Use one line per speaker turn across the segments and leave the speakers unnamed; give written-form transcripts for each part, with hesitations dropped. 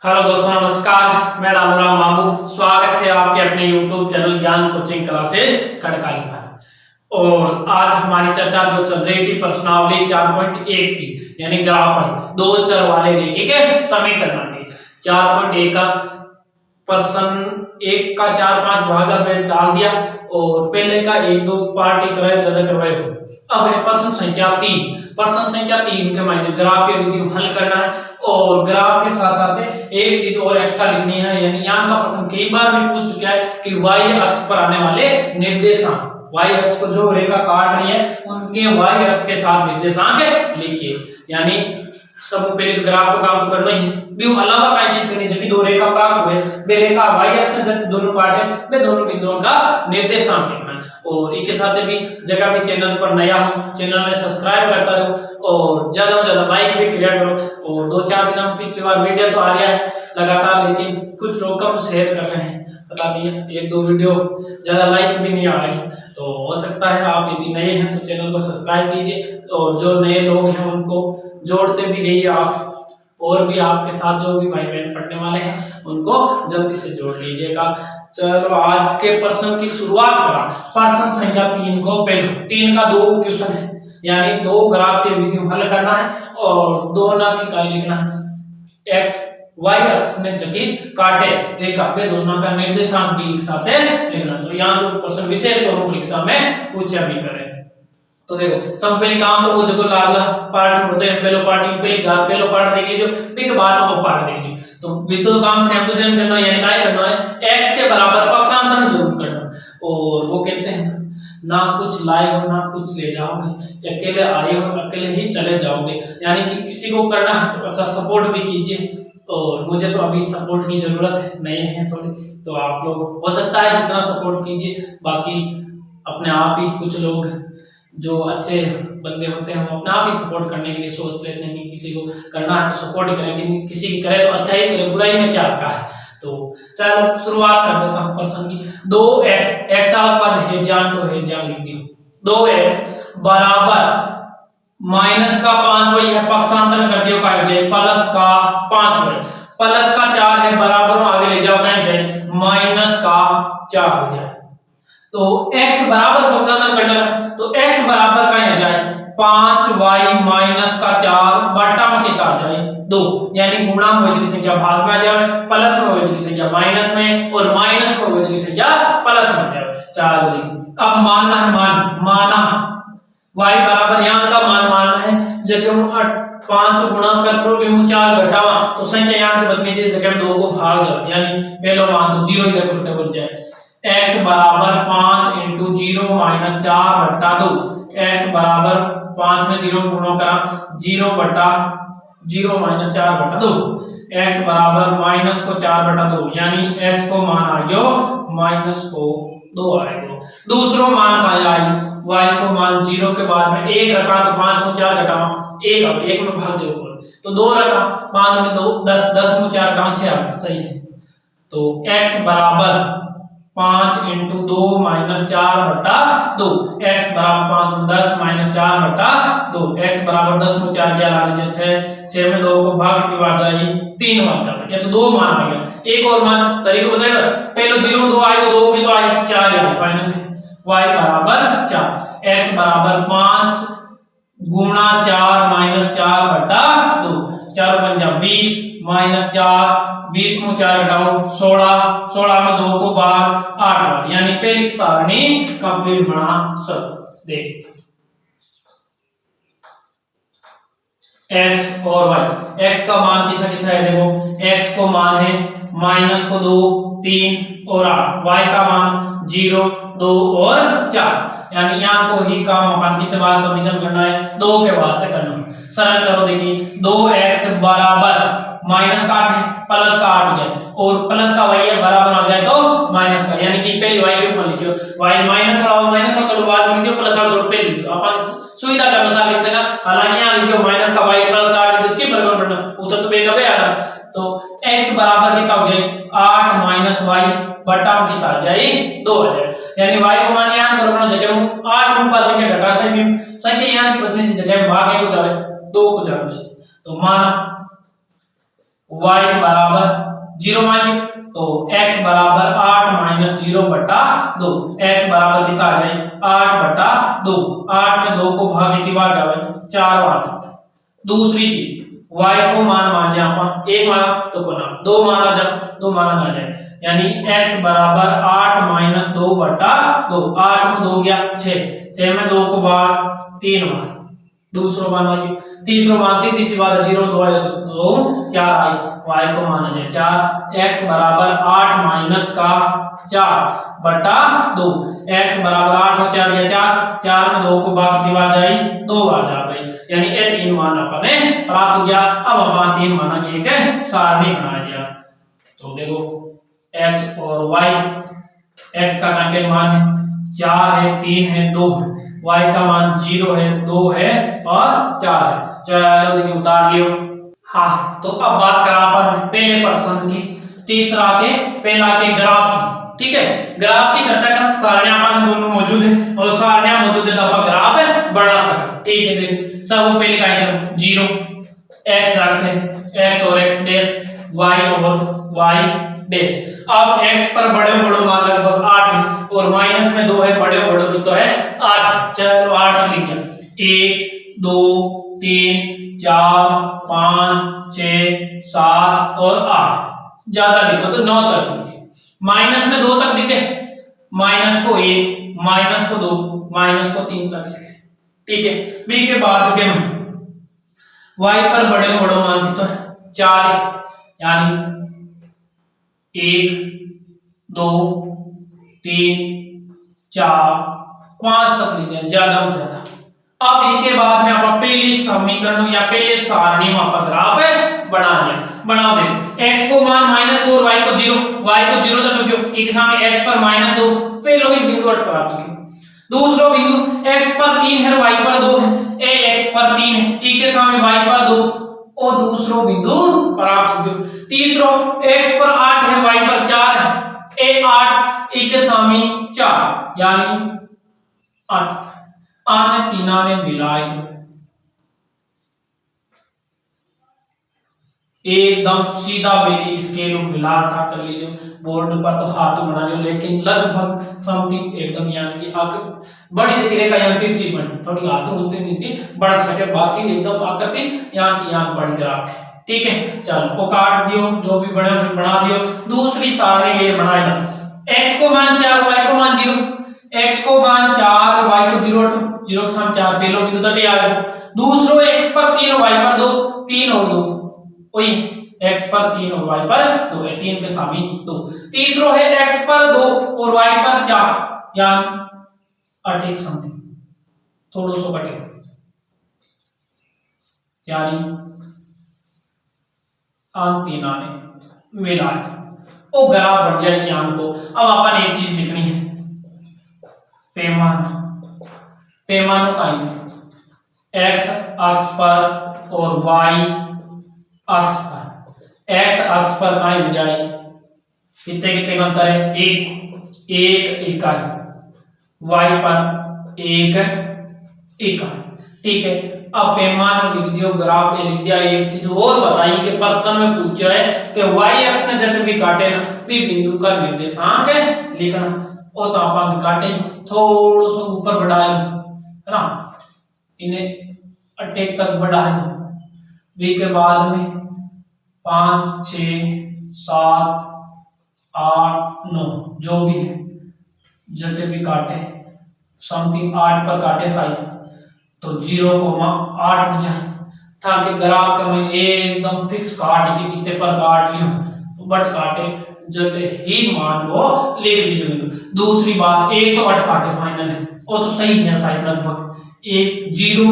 Hello दोस्तों, नमस्कार। मैं रामूराम बाबू, स्वागत है आपके अपने YouTube चैनल ज्ञान कोचिंग क्लासेज कड़काली पर। और आज हमारी चर्चा जो चल रही थी प्रश्नावली 4.1 की, यानी ग्राफर दो चर वाले रेखे के समीकरण की। 4.1 का प्रश्न एक का 4-5 भाग पे डाल दिया और पहले का 1-2 पार्ट ही कराए, ज्यादा करवाए हो। अब है प्रश्न संख्या 3। प्रश्न संख्या 3 के मायने ग्राफ या विधि हल करना है और ग्राफ के साथ साथ एक चीज और एक्स्ट्रा लिखनी है। यानी यहाँ का प्रश्न कई बार भी पूछ चुका है कि y अक्ष पर आने वाले निर्देशांक, y अक्ष को जो रेखा काट रही है उनके y अक्ष के साथ निर्देशांक लिखिए। यानी सब पहले तो ग्राफ को काम तो करना ही है, भी अलावा कई चीज करनी चाहिए। दो रेखा प्राप्त हुए, वे रेखा y अक्ष से दोनों काटे, वे दोनों बिंदुओं का निर्देशांक लिखना है। और इसके साथ भी जगह भी चैनल पर नया हो, चैनल में सब्सक्राइब करता रहो और ज्यादा से ज्यादा लाइक भी क्रिएट करो। और 2-4 दिन में पिछली बार वीडियो तो आ रहा है लगातार, लेकिन कुछ लोग कम शेयर कर रहे हैं, बता दिए 1-2 वीडियो ज्यादा लाइक भी नहीं आ रहे हैं। तो हो सकता है आप यदि नए हैं तो चैनल को सब्सक्राइब कीजिए और जो नए लोग हैं उनको जोड़ते भी रहिए आप, और भी आपके साथ जो भी भाई बहन पढ़ने वाले हैं उनको जल्दी से जोड़ लीजिएगा। चलो आज के प्रश्न की शुरुआत करा। प्रश्न संख्या 3 को पहले 3 का 2 क्वेश्चन है, यानी 2 ग्राफ के विधि हल करना है और 2 ना की काय लिखना है। x y अक्ष में जबकि काटे रेखा पे दोनों का निर्देशांक भी एक साथ लिखना। तो यहाँ जो प्रश्न विशेष तौर पर परीक्षा में पूछा भी करे। तो देखो सब पहले काम तो वो जो लाला पार्ट में होते हैं, पहले पार्ट में पहले पार्ट देख लीजिए, फिर बाद में वो पार्ट देख लीजिए। तो विद्युत काम सेम टू सेम करना है, यानी क्या करना है, x के बराबर पक्षांतर जरूर करना। और वो कहते हैं ना कुछ लाए हो ना कुछ ले जाओगे, अकेले आए हो अकेले ही चले जाओगे। यानी कि किसी को करना है तो अच्छा सपोर्ट भी कीजिए। और मुझे तो अभी सपोर्ट की जरूरत है, नए हैं थोड़े, तो आप लोग हो सकता है जितना सपोर्ट कीजिए, बाकी अपने आप ही कुछ लोग जो अच्छे बंदे होते हैं वो अपना आप ही सपोर्ट करने के लिए सोच लेते हैं कि किसी को करना है तो सपोर्ट करें, लेकिन किसी की करे तो अच्छा ही करे, बुराई में क्या रखा है। तो चलो शुरुआत कर देता हूं प्रश्न की। 2x x पद है जान को है जान लिख दियो। 2x बराबर माइनस का 5 वही है, पक्षांतर कर दियो, काय जाए प्लस का 5 वही, प्लस का 4 है बराबर आगे ले जाओ, काय जाए माइनस का 4 हो जाए। तो x बराबर पक्षांतर करना है, तो x बराबर क्या आ जाए 5y माइनस का 4 बटा में कितना आ जाए 2, यानी गुणांक विभाज्य संख्या भाग में आ जाए, प्लस में विभाज्य संख्या माइनस में और माइनस में विभाज्य संख्या प्लस में आ जाए 4 वाली। अब मानना है माना y बराबर यहां का मान मानना है, जब हम 5 गुणा कर प्रोटीन 4 घटावा तो संख्या यहां के बदलने से जगह में 2 को भाग जाओ, यानी पहला मान तो 0 इधर छोटा बन जाए। x बराबर 5 इंटू 0 माइनस 4 बट्टा 2, x बराबर 5 में 0 गुणा करा 0 बट्टा 0 माइनस 4 बट्टा 2, x बराबर माइनस को 4 बट्टा 2, यानी x को मान आ गयो माइनस को 2 आएगा। दूसरो मान का आई y को मान 0 के बाद में 1 रखा तो 5 में 4 घटाओ 1, अब 1 में भाग जाओ तो 2 रखा, 5 में 2 10, 10 में 4 घटाओ 6, सही है। तो x बराबर 5 इंटू 2 माइनस 4 बटा 2, x बराबर 5 में 10 माइनस 4 बटा 2, x बराबर 10 में 4 क्या ला लीजिए 6 में 2 को भाग की बार जाए 3 मान जाए, या तो 2 मान आ गया। एक और मान तरीका बताएगा, पहले 0 में 2 आएगा, 2 की तो आएगा 4 यार फाइनल y बराबर 4, x बराबर 5 गुणा 4 माइनस 4 बटा 2, 4 बन जा 20 माइनस 4 20 में 4 घटाओ 16, 16 में 2 को बाहर 8, यानी पहली सारणी कंप्लीट बना सब। देख x और y, x का मान किसा किसा है, देखो x को मान है माइनस को 2 3 और 8, y का मान 0 2 और 4, यानी यहाँ को ही काम अपन किस वास्ते समीकरण करना है 2 के वास्ते करना है। सरल करो, देखिए 2x बराबर माइनस का 8 है प्लस का 8 हो जाए और प्लस का y है बराबर आ जाए तो माइनस का, यानी कि पहले y के ऊपर लिखियो, y माइनस का तो बाद में लिखियो, प्लस का तो पे लिखियो, अपन सुविधा के अनुसार लिख सका। हालांकि यहां लिखियो माइनस का y प्लस का 8 लिख के बराबर पढ़ना उत्तर तो बेकबे आना। तो x बराबर कितना हो जाए 8 माइनस y बटा में कितना आ जाए 2 आ जाए, यानी y को मान यहां करो जगह में 8 गुण पास संख्या घटाते हैं, संख्या यहां की बचने से जगह में भाग 1 हो जाए 2 को जाए, तो मान y बराबर 0 मान लियो, तो x बराबर 8 माइनस 0 बटा 2, x बराबर कितना आ जाए 8 बटा 2, 8 में 2 को भाग कितनी बार जावे 4 बार। दूसरी चीज y को मान लिया अपन, एक माना तो को ना, दो माना जब दो माना ना जाए, यानी x बराबर 8 माइनस 2 बटा 2, 8 में 2 गया 6, 6 में 2 को बार 3 बार। दूसरा मान लीजिए, तीसरा मान सीधी सी बात है, 0 2 आए तो 4 आई, y को माना जाए 4, x बराबर 8 माइनस का 4 बटा 2, x बराबर 8 में 4 गया 4, 4 में 2 को भाग कितनी बार जाए 2 बार जा रही, यानी ये तीन मान अपने प्राप्त हो गया। अब अपन तीन माना की एक सारणी बना दिया, तो देखो x और y, x का कांटेक्ट मान है 4 है 3 है 2 है, y का मान 0 है 2 है और 4 है। चलो देखिए उतार लियो। हाँ, तो अब बात करा अपन पहले प्रश्न की, तीसरा के पहला के ग्राफ की, ठीक है। ग्राफ की चर्चा कर, सारणियां अपन दोनों मौजूद है और सारणियां मौजूद है तो अपन ग्राफ बना सकते, ठीक है। देखो सब पहले का करो 0 x अक्ष है, x और x डैश, y और y डैश। अब x पर बड़े बड़े मान लगभग 8 है और माइनस में 2 है, बड़े बड़े कितना है 8, चलो 8 लिख दिया, 1 2 3 4 5 6 7 और 8, ज्यादा लिखो तो 9 तक लिखिए, माइनस में 2 तक लिखे, माइनस को 1 माइनस को 2 माइनस को 3 तक, ठीक है। b के बाद के y पर बड़े बड़े मान कितना है 4, यानी 1 2 3 4 5 तक लिख दिया, ज्यादा में ज्यादा। अब इसके बाद में आप पहली समीकरण या पहले सारणी में आप ग्राफ बना दे, x को मान -2 और y को 0, y को 0 तक रखियो, एक सामने x पर -2 पहले ही बिंदु हट प्राप्त किया। दूसरा बिंदु x पर 3 है y पर 2 है, a x पर 3 है, e के सामने y पर 2 और दूसरा बिंदु प्राप्त हो गया। तीसरा x पर 8 है y पर 4 है, a 8 e के सामने 4, यानी 8 आने तीना ने मिलाए एकदम सीधा मेरी स्केल मिलाता कर लीजिए, बोर्ड पर तो हाथ बना लियो, लेकिन लगभग समथिंग एकदम यानी कि आकर बड़ी जगह का यहाँ तिरछी बनी, थोड़ी हाथों होती नहीं थी बढ़ सके, बाकी एकदम आकृति यहाँ की यहाँ बढ़ रख, ठीक है। चलो वो काट दियो, जो भी बने उसे बना दियो। दूसरी सारणी लिए बनाएगा, x को मान 4 y को मान 0, x को मान 4 y को 0 0 के सामने 4 पहलो बिंदु तक आ गया। दूसरो x पर 3 y पर 2, 3 और 2 वही, x पर 3 और y पर 2 है, 3 के सामने 2। तीसरो है x पर 2 और y पर 4, यानी 8 एक समथिंग थोड़ा सो कटे, यानी तीन आने मिला वो ग्राफ बढ़ जाएगी हमको। अब अपन एक चीज लिखनी है, पैमाना, पैमानों का x अक्ष पर और y अक्ष पर। x अक्ष पर कहीं हो जाए कितने कितने अंतर है, एक इकाई, y पर एक इकाई, ठीक है। अब पैमाना लिख दियो, ग्राफ लिख दिया। एक चीज और बताई कि प्रश्न में पूछा है कि y अक्ष ने जब भी काटे ना भी बिंदु का निर्देशांक लिखना, और तो अपन काटे थोड़ा सा ऊपर बढ़ाए है ना, इन्हें 8 तक बढ़ाए दो, v के बाद में 5 6 7 8 9 जो भी है जब भी काटे समथिंग 8 पर काटे साइज तो 0,8 हो जाए, ताकि ग्राफ का मैं एकदम फिक्स काट के इतने पर काट लियो तो बट काटे जब ही मान वो लिख दीजिए। दूसरी बात, एक तो 8 काटे फाइनल है वो तो सही है साइज लगभग एक 0,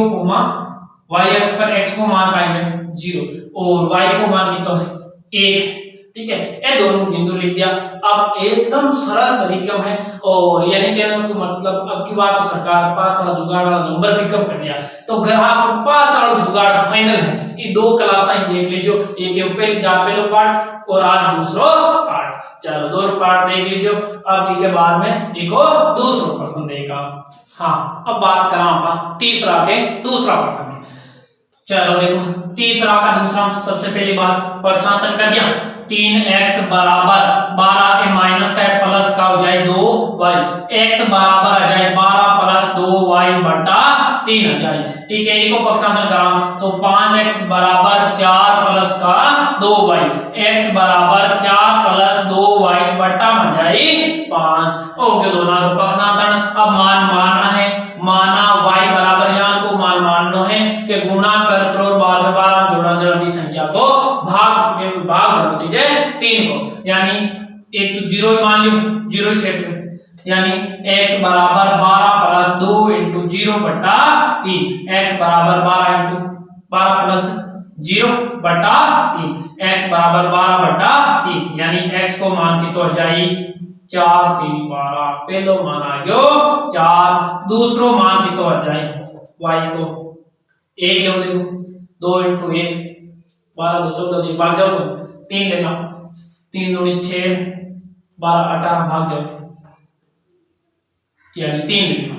y अक्ष पर x को मान पाएंगे 0 और y को मान कितना है 1, ठीक है। ये दोनों बिंदु लिख दिया। अब एकदम सरल तरीके में, और यानी कहने का मतलब अब की बार तो सरकार पास वाला जुगाड़ वाला नंबर भी कम कर दिया, तो ग्राफ पास वाला जुगाड़ फाइनल है। ये दो क्लासें देख लीजिए, एक पहले जा पहले पार्ट और आज दूसरा पार्ट, चलो दोनों पार्ट देख लीजिए। अब इसके बाद में एक और दूसरा प्रश्न देगा। हाँ, अब बात करा तीसरा के दूसरा प्रश्न। चलो देखो तीसरा का दूसरा, सबसे पहली बात पक्षांतरण कर दिया। 3x बराबर 12 माइनस का प्लस का हो जाए 2y, x बराबर आ जाए 12 प्लस 2y बटा 3 आ जाए। ठीक है, इनको पक्षांतरण करा तो 5x बराबर 4 प्लस का 2y, x बराबर 4 प्लस 2y बटा आ जाए 5। ओके दोनों को पक्षांतरण। अब मान मानना है, माना y बराबर यहाँ को मान मानना है कि गुणा कर करो बाद में 12 जोड़ा जोड़ी संख्या को भाग करना चाहिए 3 को, यानी एक तो 0 मान लियो, 0 सेट में, यानी x बराबर 12 प्लस 2 इंटू 0 बटा 3, x बराबर 12 प्लस 0 बटा 3, x बराबर 12 बटा 3, यानी x को मान की तो आ जाए 4 3 12, पहलो मान आ गयो 4, दूसरो मान की तो आ जाए y को 1 ले देखो, 2 इंटू 1 12 2 14 जी भाग जाओ, 3 लेना, 3 दूनी 6 12 18 भाग जाओ, यानी 3 लेना।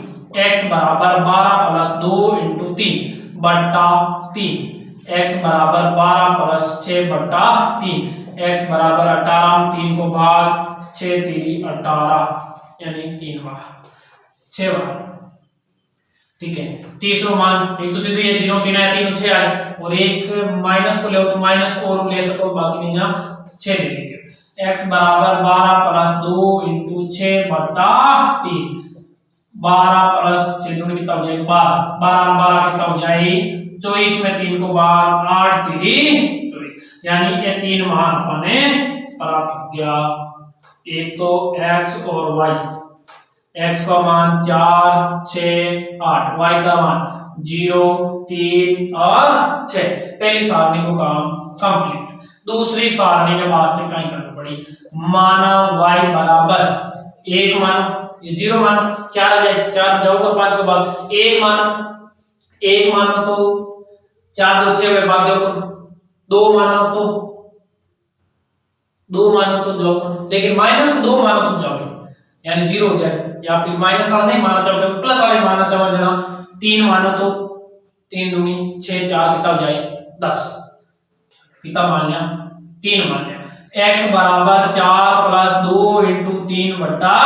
x बराबर 12 प्लस 2 इंटू 3 बटा 3, x बराबर 12 प्लस 6 बटा 3, x बराबर 18, 3 को भाग 6 3 18, यानी 3 बार 6 बार। ठीक है, तीसरा मान एक तो सीधे ये 0 3 आया, 3 6 आए, और एक माइनस को ले तो माइनस और ले सको, बाकी नहीं यहाँ 6 ले लीजिए। x बराबर 12 प्लस 2 इंटू 6 बटा 3, 12 प्लस 6 दूनी कितना हो जाएगा 12, 12 12 कितना हो जाएगी 24 में 3 को बाहर 8 3 24, यानी ये 3 मान अपने प्राप्त किया। एक तो x और y, x का मान 4 6 8, y का मान 0 3 और 6। पहली सारणी को काम कंप्लीट। दूसरी सारणी के वास्ते कहीं करनी पड़ी, माना y बराबर 1 मानो, ये 0 मानो, 4 आ जाए, 4 जाओगे 5 के बाद 1 मानो तो 4 2 6 में भाग जाओगे, 2 मानो तो जाओगे, लेकिन माइनस को 2 मानो तो जाओगे, यानी 0 हो जाए, या फिर माइनस वाला नहीं माना चाहोगे प्लस वाले मानना चाहो जना, 3 मानो तो 3 दूनी 6 4 कितना हो जाए 10, कितना मान लिया 3 मान लिया। x बराबर 4 प्लस 2 इंटू 3 बटा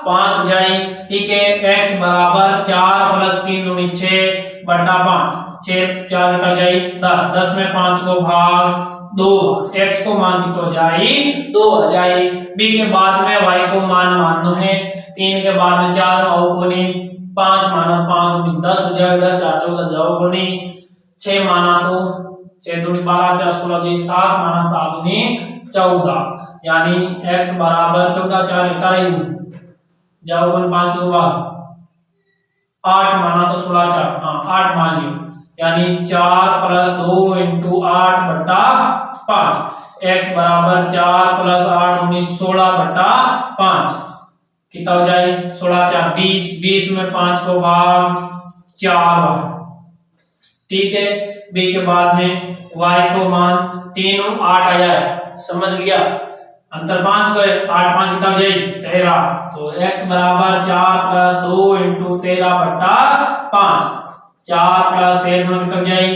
5 हो जाए। ठीक है, x बराबर 4 प्लस 3 दूनी 6 बटा 5, 6 4 कितना हो जाए 10, 10 में 5 को भाग 2, x को मान की तो जाए 2 आ जाए। b के बाद में y को मान मानना है, 3 के बाद में 4 आओ कोनी, 5 माइनस 5 10 हो जाएगा, 10 4 14 जाओ कोनी, 6 माना तो 6 दूनी 12 4 16 जी, 7 माना 7 दूनी 14, यानी x बराबर 14 4 18 जाओ कोनी 5 के बाद 8 माना तो 16 4, हाँ 8 मान लियो, यानी 4 प्लस 2 इंटू 8 बटा 5, x बराबर 4 प्लस 8 19 16 बटा 5, कितना हो जाए 16 4 20, 20 में 5 को भाग 4 बार। ठीक है, b के बाद में y को मान 3 और 8 आ जाए, समझ लिया, अंतर 5 को 8 5 कितना हो जाए 13, तो x बराबर 4 प्लस 2 इंटू 13 बटा 5, 4 प्लस 13 कितना हो जाए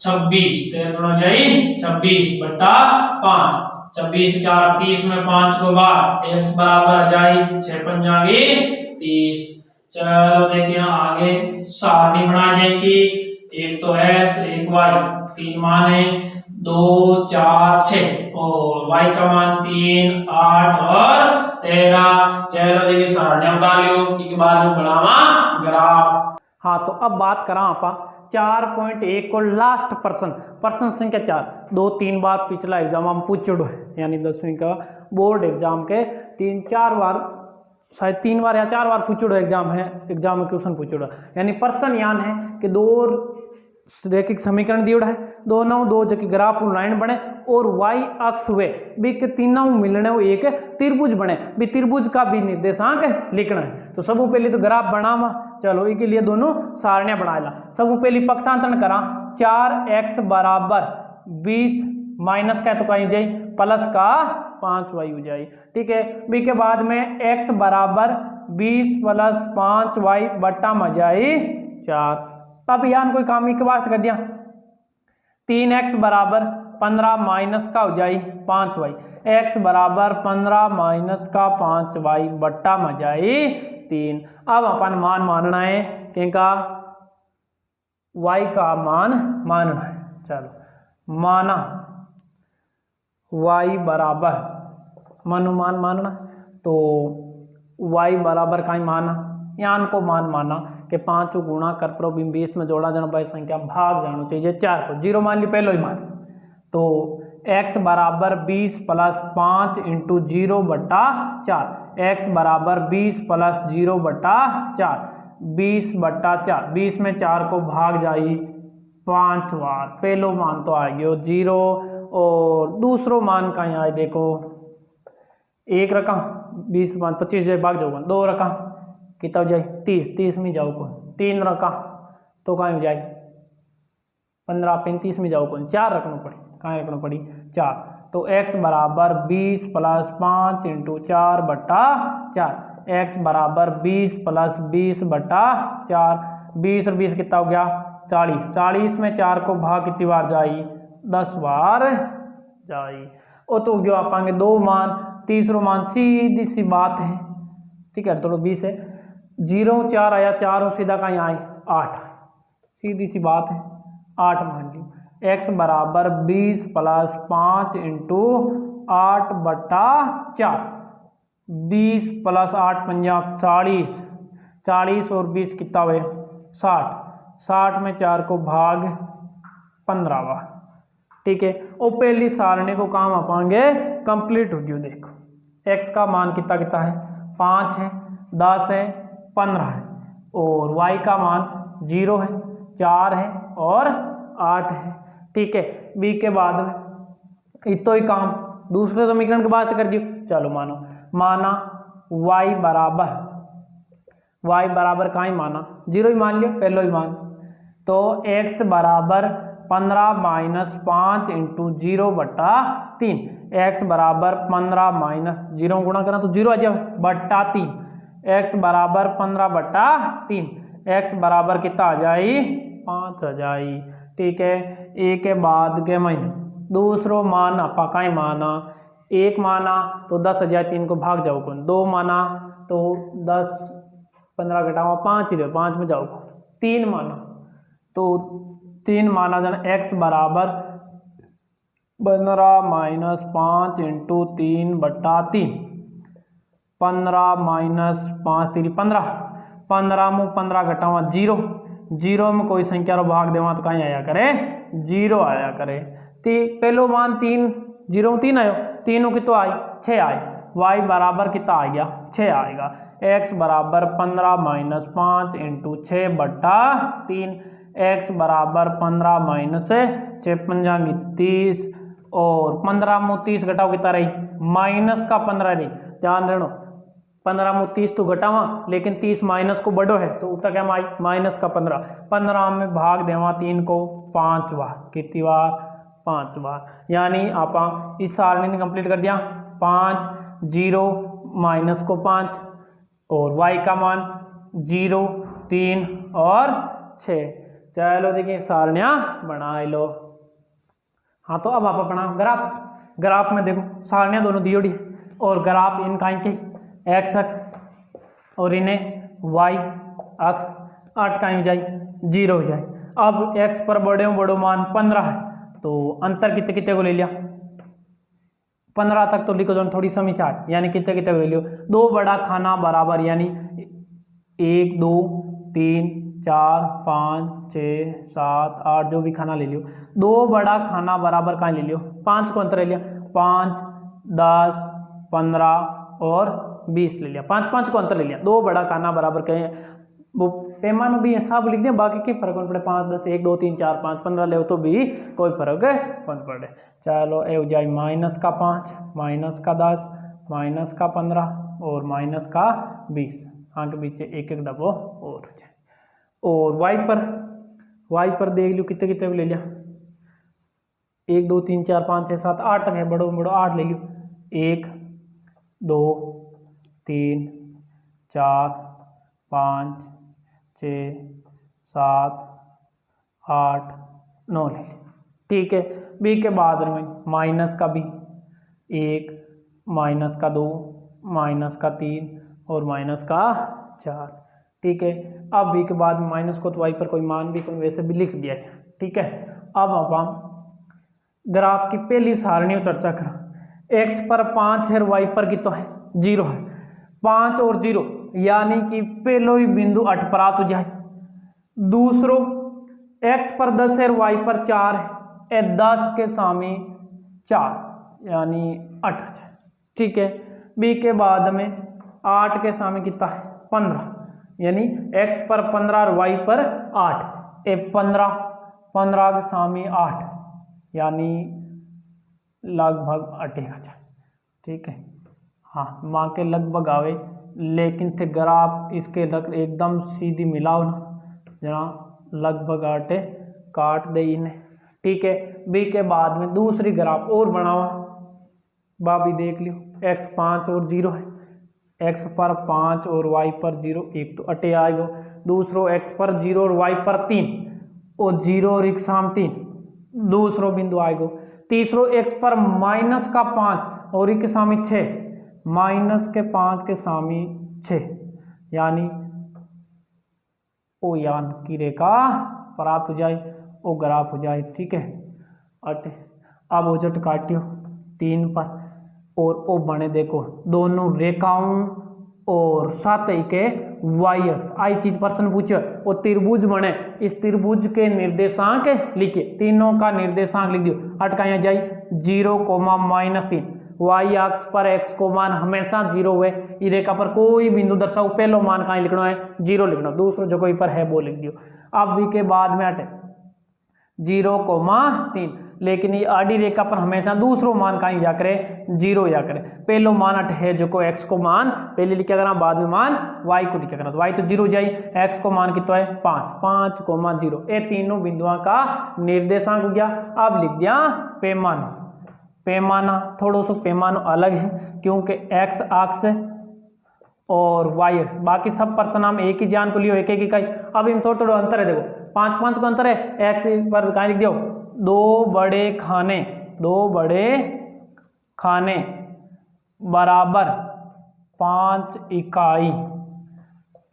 26, 13 हो जाए 26 बटा 5, 26 4 30 में 5 को बार, x बराबर आ जाए 6 पंजागी 30। चलो देखिए आगे सारणी बना जाएगी, एक तो x एक y, 3 मान है 2 4 6 और y का मान 3 8 और 13। चलो देखिए सारणी उतार लियो, इसके बाद में बढ़ावा ग्राफ।
हाँ, तो अब बात करा आपा 4.1 को लास्ट प्रश्न संख्या 4, 2-3 बार पिछला एग्जाम हम पूछ चुके हैं, यानी 10वीं का बोर्ड एग्जाम के 3-4 बार, शायद 3 बार या 4 बार पूछ चुके एग्जाम में क्वेश्चन पूछ चुका, यानी प्रश्न यान है कि 2 रैखिक समीकरण दिया है, दोनों 2 जबकि ग्राफ लाइन बने और y अक्ष वे भी के तीनों मिलने एक त्रिभुज बने, भी त्रिभुज का भी निर्देशांक लिखना है। तो सबसे पहले तो ग्राफ बनावा, चलो इसके लिए दोनों सारणियां बनाएला। सबसे पहले पक्षांतरण करा, 4x बराबर 20 माइनस का तो कहीं जाए प्लस का 5y हो जाए। ठीक है, बी के बाद में x बराबर 20 प्लस 5y बट्टा में जाए 4। अब यान कोई काम के वास्ते कर दिया, 3x बराबर 15 माइनस का हो जाए 5y, x बराबर 15 माइनस का 5y बट्टा में जाए 3। अब अपन मान मानना है किनका, y का मान मानना है। चलो माना y बराबर मनुमान मानना, तो y बराबर का ही माना, यान को मान माना कि 5 गुणा कर प्रोबिम 20 में जोड़ा जाना बाई संख्या भाग जाना चाहिए 4 को, 0 मान ली पहले ही मान, तो x बराबर 20 प्लस 5 इंटू 0 बट्टा 4, x बराबर 20 प्लस 0 बट्टा 4, 20 बट्टा 4, 20 में 4 को भाग जाई 5 बार, पहलो मान तो आ गयो 0 और दूसरो मान का यहाँ देखो 1 रखा 20 5 25 जाए भाग जाओ 2 रखा कितना हो जाए 30, 30 में जाओ कौन 3 रखा तो कहाँ हो जाए 15 35 में जाओ कौन 4 रखना पड़े, कहाँ रखना पड़ी 4, तो x बराबर 20 प्लस 5 इंटू 4 बट्टा 4, x बराबर 20 प्लस 20 बट्टा 4, 20 और 20 कितना हो गया 40, 40 में 4 को भाग कितनी बार जाई 10 बार जाई, वो तो जो आप पाएंगे 2 मान, तीसरो मान सीधी सी बात है, ठीक है, तो 20 है 0 4 आया 4 और सीधा कहीं आए 8, सीधी सी बात है 8 मान ली, x बराबर 20 प्लस 5 इंटू 8 बट्टा 4, 20 प्लस 8 पंजाब 40, 40 और 20 कितना हुए 60, 60 में 4 को भाग 15 बार, ठीक है, और पहली सारणी को काम पाएंगे कंप्लीट हो गया। देखो x का मान कितना कितना है 5 है 10 है 15 है, और y का मान 0 है 4 है और 8 है, ठीक है, b के बाद में इतो ही काम दूसरे समीकरण के बाद कर दियो। चलो मानो माना y बराबर का ही माना 0 ही मान लियो पहलो ही मान, तो x बराबर 15 माइनस 5 इंटू 0 बट्टा 3, x बराबर 15 माइनस 0 गुणा करना तो 0 आ जाए बट्टा 3, x बराबर 15 बट्टा 3, x बराबर कितना आ जाए 5 आ जाए, ठीक है, ए के बाद के महीने दूसरो मान आपा का ही माना 1 माना तो 10 आ जाए 3 को भाग जाओ कौन, 2 माना तो 10 15 घटाओ 5 ही 5 में जाओ कौन, 3 माना तो 3 माना जाना x बराबर 15 माइनस 5 इंटू 3 बट्टा 3, 15 माइनस 5 3 15, 15 में 15 घटावा 0, 0 में कोई संख्या रो भाग देवा तो कहीं आया करे 0 आया करे, पहलो मान 3 0 में 3 आयो, 3 कितो आई 6 आए, y बराबर कितना आ गया 6 आएगा, x बराबर 15 माइनस 5 इंटू 6 बट्टा 3, x बराबर 15 माइनस 6 पंजांगी 30 और 15 में 30 घटाओ कितना रही माइनस का 15 रही, ध्यान रखो 15 में 30 तो घटावा लेकिन 30 माइनस को बढ़ो है तो उत्तर क्या माइनस का 15, 15 में भाग देवा 3 को 5 बार, कितनी बार 5 बार, यानी आप इस सारणी ने कंप्लीट कर दिया 5 0 माइनस को 5 और y का मान 0 3 और 6। चलो देखिए सारणियाँ बना लो। हाँ तो अब आप अपना ग्राफ में देखो सारणियाँ दोनों दी जोड़ी और ग्राफ इनका इनके x अक्ष और इन्हें y अक्ष 8 का हो जाए 0 हो जाए। अब x पर बड़ो मान 15 है तो अंतर कितने कितने को ले लिया 15 तक तो लिखो जो थोड़ी समस्या है, यानी कितने कितने को ले लियो 2 बड़ा खाना बराबर, यानी 1 2 3 4 5 6 7 8 जो भी खाना ले लियो 2 बड़ा खाना बराबर कहाँ ले लियो 5 को अंतर ले लिया 5 10 15 और 20 ले लिया 5 5 को अंतर ले लिया 2 बड़ा खाना बराबर कहें वो पैमाना भी हिसाब लिख दें, बाकी के फर्क कौन पड़े 5 10 1 2 3 4 5 15 ले तो भी कोई फर्क कौन पड़े। चलो ए हो जाए माइनस का 5 माइनस का 10 माइनस का 15 और माइनस का 20, हाँ के बीच एक एक डब्बो और हो जाए। और y पर देख लो कितने कितने ले लिया 1 2 3 4 5 6 7 8 तक है, बड़ो 8 ले लियो 1 2 3 4 5 6 7 8 9 ले लिया ठीक है। बी के बाद में माइनस का बी 1, माइनस का 2, माइनस का 3 और माइनस का 4। ठीक है। अब बी के बाद में माइनस को तो वाई पर कोई मान भी कोई वैसे भी लिख दिया जाए। ठीक है। अब हम ग्राफ की पहली सारणी चर्चा करें। एक्स पर 5 है, वाई पर कितना है 0 है। 5 और 0 यानी कि पहलो ही बिंदु 8 पर आ तो जाए। दूसरो एक्स पर 10 है, वाई पर 4 है, 10 के सामने 4 यानी 8 आ जाए। ठीक है। बी के बाद में 8 के सामने कितना है 15 यानी एक्स पर 15 और वाई पर 8, 15 के सामने 8 यानी लगभग 8 आ जाए। ठीक है। हाँ माँ के लगभग आवे, लेकिन थे ग्राफ इसके एकदम सीधी मिलाओ ना, जरा लगभग 8 काट दे इन्हें। ठीक है। बी के बाद में दूसरी ग्राफ और बनावा, बाबी देख लियो। एक्स 5 और 0 है, एक्स पर 5 और वाई पर 0, एक तो 8 आएगा। दूसरो एक्स पर 0 और वाई पर 3 और 0 और एक साम 3, दूसरो बिंदु आएगा। तीसरो एक्स पर माइनस का 5 और एक के सामने 6, माइनस के 5 के सामने 6 यानी ओ यान की रेखा प्राप्त हो जाए, ओ ग्राफ हो जाए। ठीक है। 8 अब वो जट काटियो 3 पर और ओ बने देखो दोनों रेखाओं और साथ ही के वाई अक्ष आई चीज प्रश्न पूछो वो त्रिभुज बने, इस त्रिभुज के निर्देशांक लिखिए, तीनों का निर्देशांक लिख दियो। 8 का यहाँ जाए 0, -3, वाई अक्ष पर एक्स को मान हमेशा 0 हुए। ई रेखा पर कोई बिंदु दर्शाओ, पहलो मान कहाँ लिखना है 0 लिखना, दूसरो जो कोई पर है वो लिख दियो। अब बी के बाद में 8 0, 3, लेकिन ये आडी रेखा पर हमेशा दूसरो मान कहीं या करे 0 या करे। पहलो मान 8 है जो को x को मान पहले लिखा करना, बाद में मान y को लिखा करना, तो y तो 0 जाए, x को मान कितना है 5, 5,0। ये तीनों बिंदुओं का निर्देशांक हो गया। अब लिख दिया पैमाना। पैमाना थोड़ा सा पैमाना अलग है क्योंकि x अक्ष और y अक्ष बाकी सब पर्सन हम एक ही जान को लियो, एक इकाई। अब इन थोड़ा थोड़ा अंतर है, देखो 5 का अंतर है। x पर कहाँ लिख दियो 2 बड़े खाने बराबर 5 इकाई।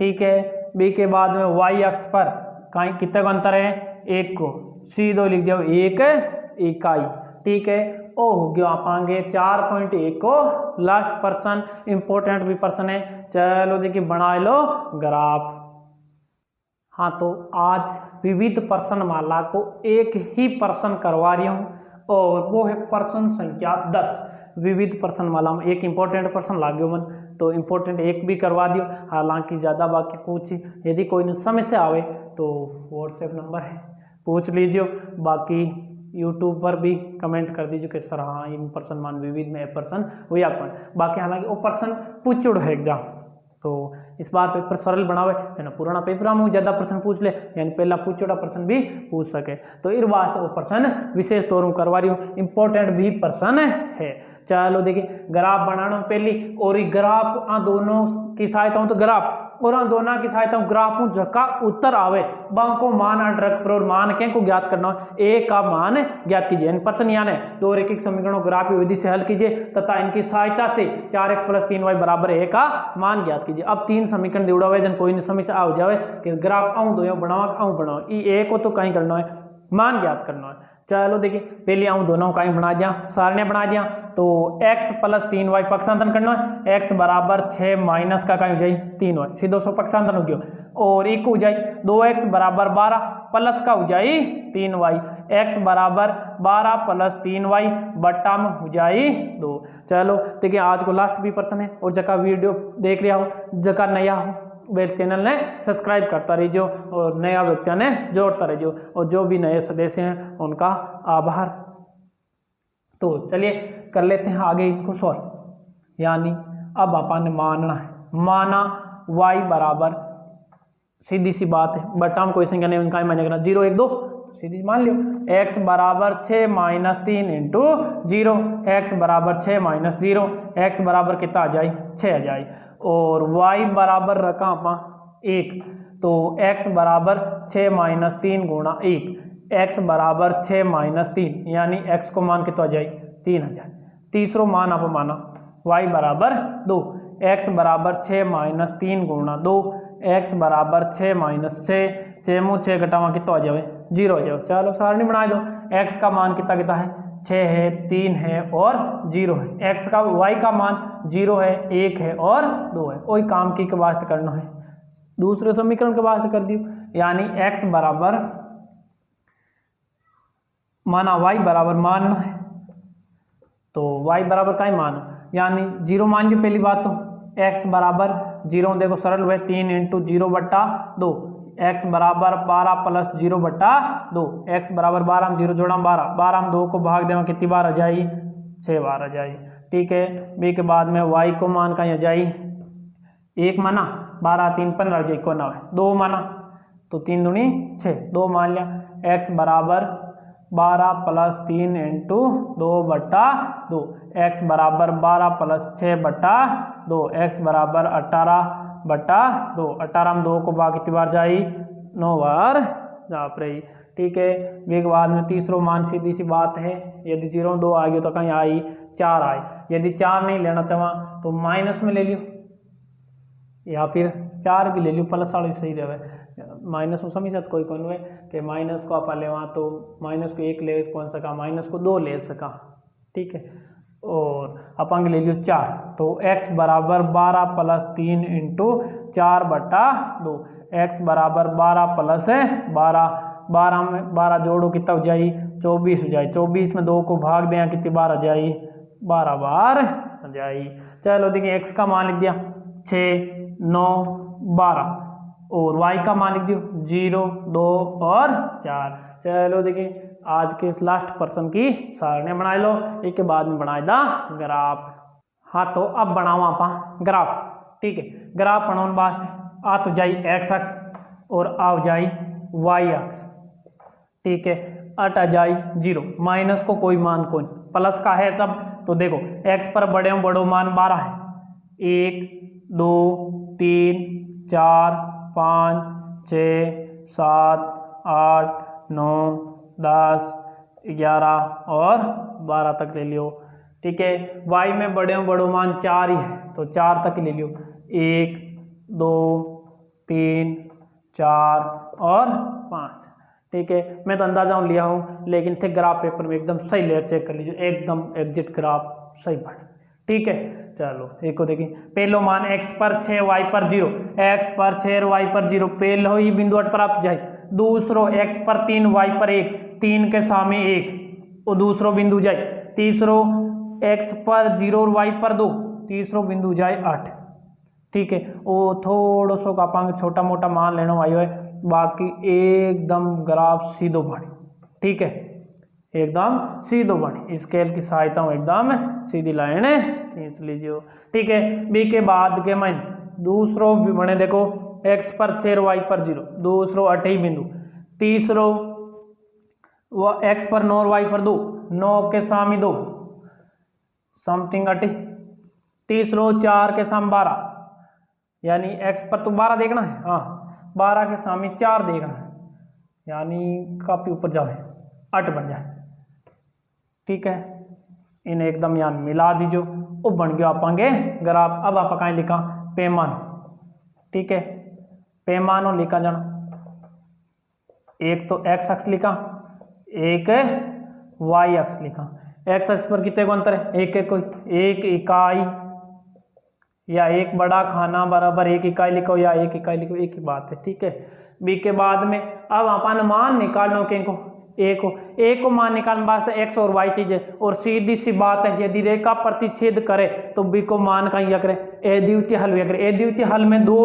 ठीक है। बी के बाद में y अक्ष पर कहीं कितने का अंतर है 1 को, सीधो लिख दियो 1 इकाई। ठीक है। ओ हो गया पाएंगे 4.1 को लास्ट पर्सन, इंपॉर्टेंट भी पर्सन है। चलो देखिए बना लो ग्राफ। हाँ तो आज विविध प्रश्न माला को एक ही प्रश्न करवा रही हूँ और वो है प्रश्न संख्या 10। विविध प्रश्न माला में एक इंपॉर्टेंट प्रश्न लागो मन, तो इंपॉर्टेंट एक भी करवा दियो, हालांकि ज़्यादा बाकी पूछी। यदि कोई समस्या आवे तो व्हाट्सएप नंबर है, पूछ लीजिए। बाकी यूट्यूब पर भी कमेंट कर दीजिए कि सर हाँ इन पर्सन मान विविध में पर्सन हो या कौन। बाकी हालांकि वो पर्सन पूछुड़ है एग्जाम, तो इस बार पेपर सरल बनावे है ना, पुराना पेपर हम ज़्यादा प्रश्न पूछ ले यानी पहला पूछोड़ा प्रश्न भी पूछ सके, तो इस वास्ते वो प्रश्न विशेष तौर पर करवा रही हूँ, इंपॉर्टेंट भी प्रश्न है। चलो देखिए ग्राफ बनाना पहली, और ग्राफ दोनों की सहायता हो तो ग्राफ और दोनों की सहायता ग्राफ जका उत्तर आवे बाको मान रख पर मान के को ज्ञात करना, ए का मान ज्ञात कीजिए। प्रश्न यानी दो रेखिक समीकरणों ग्राफ विधि से हल कीजिए तथा इनकी सहायता से 4x + 3y बराबर ए का मान ज्ञात कीजिए। अब 3 समीकरण दिवड़ा हुआ जन कोई समस्या आ जाए कि ग्राफ आऊँ दो बनाओ ए को तो कहीं करना है मान ज्ञात करना है। चलो देखिए पहले आऊँ दोनों का ही बना दिया, सारणी बना दिया, तो x + 3y पक्षांतरण करना है। x बराबर 6 माइनस का हो जाए 3y, सीधो सो पक्षांतरण हो गया, और एक हो जाए 2x बराबर 12 प्लस का हो जाए 3y, x बराबर 12 + 3y बट्टा में हो जाए 2। चलो देखिए आज को लास्ट भी प्रश्न है, और जगह वीडियो देख रहा हो जगह नया हो वेल चैनल ने सब्सक्राइब करता रहियो और नया व्यक्तियों ने जोड़ता रहियो, और जो भी नए सदस्य हैं उनका आभार। तो चलिए कर लेते हैं आगे इनको सॉल्व। यानी अब अपन ने मानना है, माना y बराबर सीधी सी बात है बट्टा में कोई संख्या नहीं उनका मान करना 0 1 2, सीधी मान लियो। x बराबर 6 - 3 × 0, x बराबर 6 - 0, x बराबर कितना आ जाए 6 आ जाए, और y बराबर रखा अपना 1, तो x बराबर 6 - 3 × 1, x बराबर 6 माइनस 3 यानी x को मान कितना जाए 3 आ जाए। तीसरो मान आप माना y बराबर 2, x बराबर 6 माइनस 3 गुणा 2, x बराबर 6 माइनस 6 मुँह 6 घटावा कितना आ जाए 0 आ जाए। चलो सारणी बना दो। x का मान कितना कितना है 6 है, 3 है और 0 है। x का y का मान 0 है, 1 है और 2 है। वही काम की के वास्ते करना है, दूसरे समीकरण के वास्ते कर दियो। यानी x बराबर माना y बराबर मानना है तो y बराबर का ही मान, यानी 0 मान लो पहली बात। तो x बराबर 0 देखो सरल हुए 3 इंटू 0 बट्टा 2, x बराबर 12 प्लस 0 बट्टा 2, x बराबर 12 हम 0 जोड़ा 12, 12 हम 2 को भाग देंगे कितनी बार आ जाएगी 6 बार आ जाएगी। ठीक है, बी के बाद में y को मान का आ जाए 1 माना, 12 3 15 जो 91, 2 माना तो 3 दूनी 6, 2 मान लिया। x बराबर 12 प्लस 3 इंटू 2 बट्टा 2, x बराबर 12 प्लस 6 बट्टा 2, x बराबर 18 बट्टा 2, 18 हम 2 को भाग कितनी बार जाई 9 बार जा रही। ठीक है, एक बाद में तीसरो मान सीधी सी बात है, यदि 0 2 आ गया तो कहीं आई 4 आई, यदि 4 नहीं लेना चाहा तो माइनस में ले लियो या फिर 4 भी ले लियो, प्लस वाली सही रहे। माइनस में समझ सकते कोई कौन है कि माइनस को आप ले वहाँ तो माइनस को 1 ले कौन सका, माइनस को 2 ले सका। ठीक है, और अपन ले लियो 4 तो x बराबर 12 प्लस 3 इंटू 4 बट्टा 2, x बराबर 12 प्लस 12, 12 में 12 जोड़ो कितना हो जाए 24 हो जाए, 24 में 2 को भाग दें कितनी बार आ जाए 12 बार आ जाए। चलो देखिए x का मान लिख दिया 6 9 12 और y का मान लिख दियो 0 2 और 4। चलो देखिए आज के लास्ट पर्सन की सारणी बना लो, एक के बाद में बनाए दा ग्राफ। हाँ तो अब बनाओ आप ग्राफ। ठीक है, ग्राफ बनाने वास्ते आ तो जाई x अक्ष और आ जाई y अक्ष। ठीक है, अट आ जाई 0, माइनस को कोई मान कोई, प्लस का है सब। तो देखो x पर बड़े बड़ो मान 12 है, 1 2 3 4 5 6 7 8 9 10 11 और 12 तक ले लियो। ठीक है, y में बड़े बड़ो मान 4 ही है तो 4 तक ले लियो, 1 2 3 4 और 5। ठीक है, मैं तो अंदाजा लिया हूँ लेकिन थे ग्राफ पेपर में एकदम सही लेयर चेक कर लीजिए, एकदम एग्जिट ग्राफ सही बने। ठीक है, चलो एक को देखिए पहलो मान x पर 6 y पर 0, x पर 6 y पर 0 पहलो ही बिंदु अट प्राप्त जाए। दूसरो x पर 3 y पर 1, 3 के सामने 1 और दूसरो बिंदु जाए। तीसरो x पर 0 और y पर 2, तीसरो बिंदु जाए 8। ठीक है, वो थोड़ा सो का पांग छोटा मोटा मान लेना आयो है, बाकी एकदम ग्राफ सीधो बने। ठीक है, एकदम सीधो बने, स्केल की सहायता एकदम सीधी लाइन खींच लीजिए। ठीक है, बी के बाद के मैं दूसरो भी बने देखो x पर 6 y पर 0, दूसरो 8 ही बिंदु। तीसरो वो x पर 9 y पर 2, 9 के सामने 2 समथिंग 8। तीसरो 4 के सामने 12, यानी x पर तो 12 देखना है, हाँ 12 के सामने 4 देखना है, यानी काफी ऊपर जाए 8 बन जाए। ठीक है, इन्हें एकदम यहाँ मिला दीजिए, वो बन गया पाएंगे ग्राफ। अब आप कहीं लिखा पैमानो। ठीक है, पैमानो लिखा जाना, एक तो x अक्ष लिखा, एक y अक्ष लिखा। x अक्ष पर कितने को अंतर है, एक एक इकाई या एक बड़ा खाना बराबर 1 इकाई लिखो या 1 इकाई लिखो, एक ही बात है। ठीक है, बी के बाद में अब अपन मान निकालना के को एक को मान निकालने वास्ते x और y चीज है, और सीधी सी बात है यदि रेखा प्रतिच्छेद करे तो बी को मान का या करे अद्वितीय हल या करे। अद्वितीय हल में 2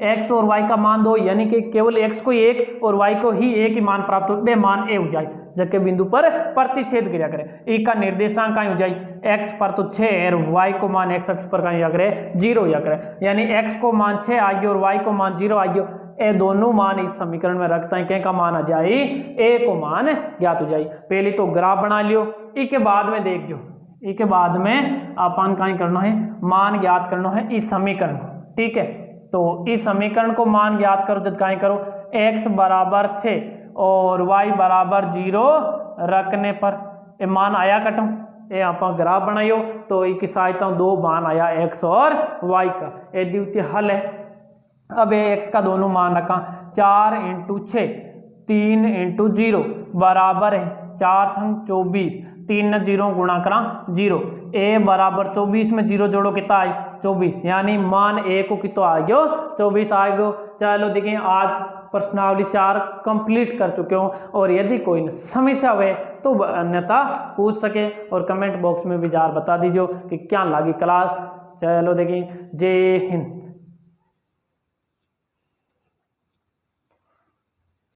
x और y का मान 2, यानी कि केवल x को 1 और y को ही 1 ही मान प्राप्त हो, बे मान ए हो जाए जबकि बिंदु पर प्रतिच्छेद क्रिया करे। ई का निर्देशांक का हो जाए x पर तो 6 और y को मान x अक्ष पर का या करे 0 या करे, यानी x को मान 6 आ गया और y को मान 0 आ गया। ए दोनों मान इस समीकरण में रखता है, क्या का मान आ जाए ए को मान ज्ञात हो जाए। पहले तो ग्राफ बना लियो, ई के बाद में देख जो, ई के बाद में अपन का करना है मान ज्ञात करना है इस समीकरण को। ठीक है, तो इस समीकरण को मान ज्ञात करो जब काय करो x बराबर 6 और y बराबर 0 रखने पर ये मान आया कटम ये आप ग्राफ बनाइयो तो इसकी सहायता दो मान आया x और y का। ये द्वितीय हल है। अब ये x का दोनों मान रखा 4 × 6 3 × 0 बराबर है 4 × 24 3 ने 0 गुणा करा 0 a बराबर 24 में 0 जोड़ो कितना आई 24 यानी मान a को कितना आ गयो 24 आ गयो। चलो देखिए आज प्रश्नावली 4 कंप्लीट कर चुके हूँ और यदि कोई समस्या हुए तो अन्यथा पूछ सके और कमेंट बॉक्स में विचार बता दीजिए कि क्या लगी क्लास। चलो देखिए जय हिंद।